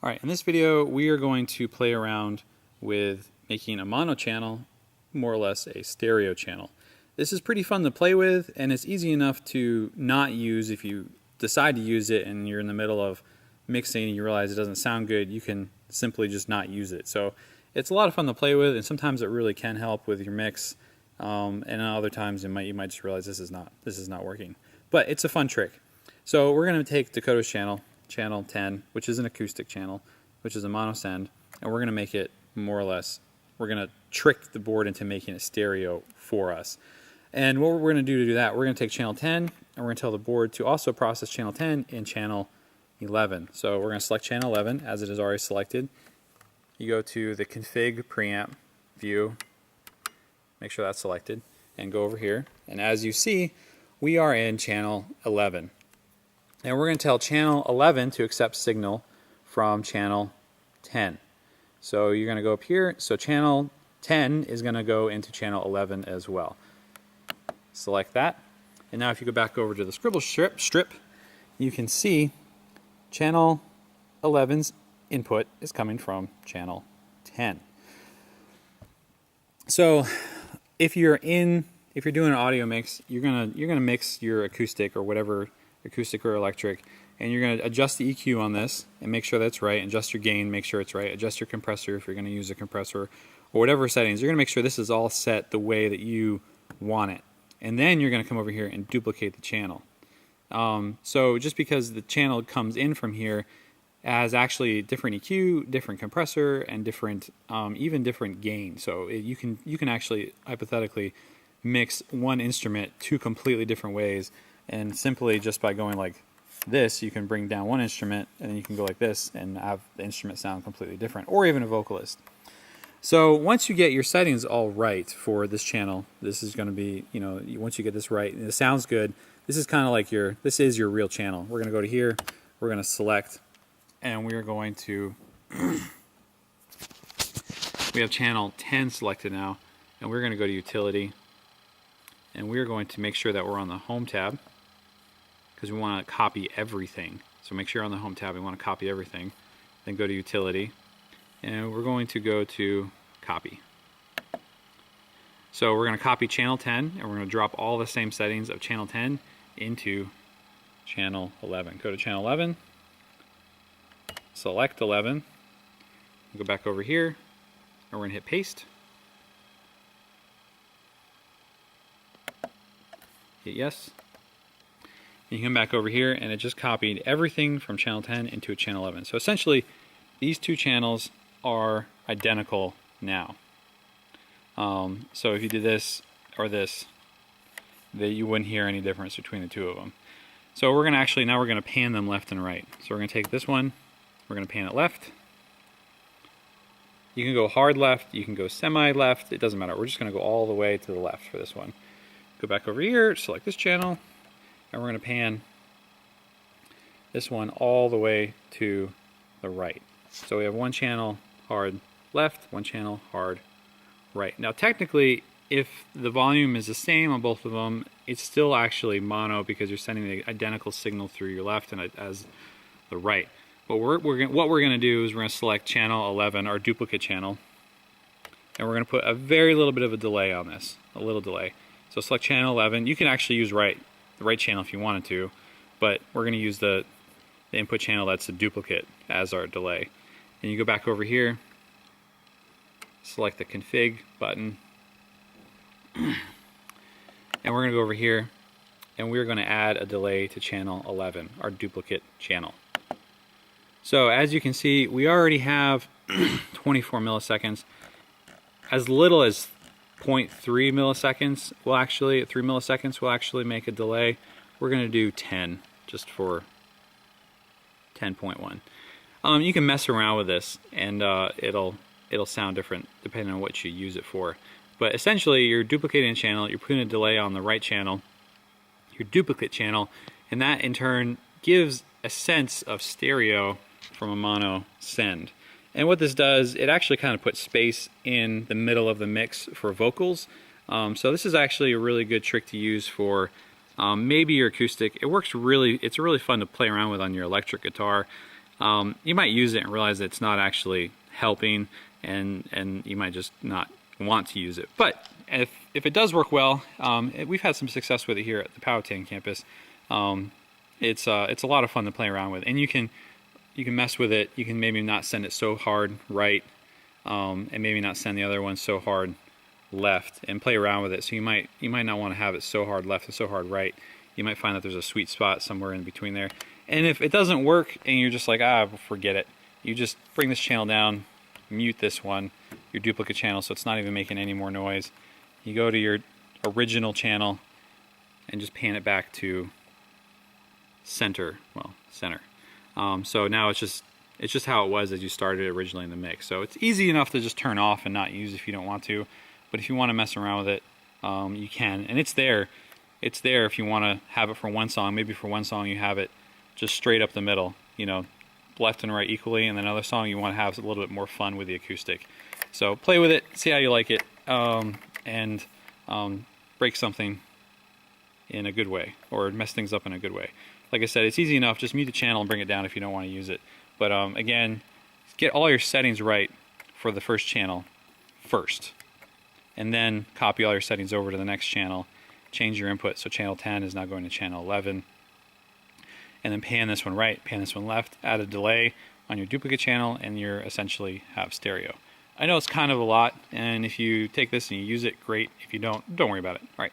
Alright, in this video we are going to play around with making a mono channel more or less a stereo channel. This is pretty fun to play with, and it's easy enough to not use. If you decide to use it and you're in the middle of mixing and you realize it doesn't sound good, you can simply just not use it. So it's a lot of fun to play with, and sometimes it really can help with your mix, and other times you might just realize this is not working. But it's a fun trick. So we're going to take Dakota's channel 10, which is an acoustic channel, which is a mono send, and we're going to make it more or less, we're going to trick the board into making it stereo for us. And what we're going to do that, we're going to take channel 10 and we're going to tell the board to also process channel 10 in channel 11. So we're going to select channel 11 as it is already selected. You go to the config preamp view, make sure that's selected, and go over here. And as you see, we are in channel 11. And we're going to tell channel 11 to accept signal from channel 10. So you're going to go up here. So channel 10 is going to go into channel 11 as well. Select that. And now if you go back over to the scribble strip, you can see channel 11's input is coming from channel 10. So if you're doing an audio mix, you're gonna mix your acoustic or whatever, acoustic or electric, and you're going to adjust the EQ on this and make sure that's right, adjust your gain, make sure it's right, adjust your compressor if you're going to use a compressor, or whatever settings. You're going to make sure this is all set the way that you want it. And then you're going to come over here and duplicate the channel. So just because the channel comes in from here has actually different EQ, different compressor, and different even different gain. So you can actually hypothetically mix one instrument two completely different ways, and simply just by going like this, you can bring down one instrument and then you can go like this and have the instrument sound completely different, or even a vocalist. So once you get your settings all right for this channel, this is going to be, once you get this right and it sounds good, this is kind of like this is your real channel. We're going to go to here, we're going to select, and we're going to, we have channel 10 selected now, and we're going to go to utility, and we're going to make sure that we're on the home tab, because we want to copy everything. So make sure you're on the home tab, we want to copy everything. Then go to utility, and we're going to go to copy. So we're going to copy channel 10, and we're going to drop all the same settings of channel 10 into channel 11. Go to channel 11, select 11, go back over here, and we're going to hit paste. Hit yes. And you come back over here, and it just copied everything from channel 10 into channel 11. So essentially, these two channels are identical now. So if you did this or this, you wouldn't hear any difference between the two of them. So we're going to now we're going to pan them left and right. So we're going to take this one, we're going to pan it left. You can go hard left, you can go semi left, it doesn't matter. We're just going to go all the way to the left for this one. Go back over here, select this channel, and we're going to pan this one all the way to the right. So we have one channel hard left, one channel hard right. Now technically, if the volume is the same on both of them, it's still actually mono because you're sending the identical signal through your left and as the right. But what we're going to do is we're going to select channel 11, our duplicate channel, and we're going to put a very little bit of a delay on this, a little delay. So select channel 11. You can actually use the right channel if you wanted to, but we're going to use the input channel that's a duplicate as our delay. And you go back over here, select the config button, and we're going to go over here, and we're going to add a delay to channel 11, our duplicate channel. So as you can see, we already have 24 milliseconds. As little as 0.3 milliseconds will actually, 3 milliseconds will actually make a delay. We're going to do 10 just for 10.1. You can mess around with this, and it'll sound different depending on what you use it for. But essentially, you're duplicating a channel, you're putting a delay on the right channel, your duplicate channel, and that in turn gives a sense of stereo from a mono send. And what this does, it actually kind of puts space in the middle of the mix for vocals. So this is actually a really good trick to use for maybe your acoustic. It's really fun to play around with on your electric guitar. You might use it and realize that it's not actually helping, and you might just not want to use it. But if it does work well, we've had some success with it here at the Powhatan campus. It's a lot of fun to play around with, and you can mess with it. You can maybe not send it so hard right, and maybe not send the other one so hard left, and play around with it. So you might not want to have it so hard left and so hard right. You might find that there's a sweet spot somewhere in between there. And if it doesn't work and you're just like, forget it, you just bring this channel down, mute this one, your duplicate channel, so it's not even making any more noise. You go to your original channel and just pan it back to center. So now it's just how it was as you started originally in the mix. So it's easy enough to just turn off and not use if you don't want to. But if you want to mess around with it, you can. And it's there. It's there if you want to have it for one song. Maybe for one song you have it just straight up the middle, left and right equally, and then another song you want to have a little bit more fun with the acoustic. So play with it, see how you like it, and break something in a good way, or mess things up in a good way. Like I said, it's easy enough. Just mute the channel and bring it down if you don't want to use it. But again, get all your settings right for the first channel first, and then copy all your settings over to the next channel. Change your input, so channel 10 is now going to channel 11. And then pan this one right, pan this one left, add a delay on your duplicate channel, and you're essentially have stereo. I know it's kind of a lot, and if you take this and you use it, great. If you don't worry about it. All right.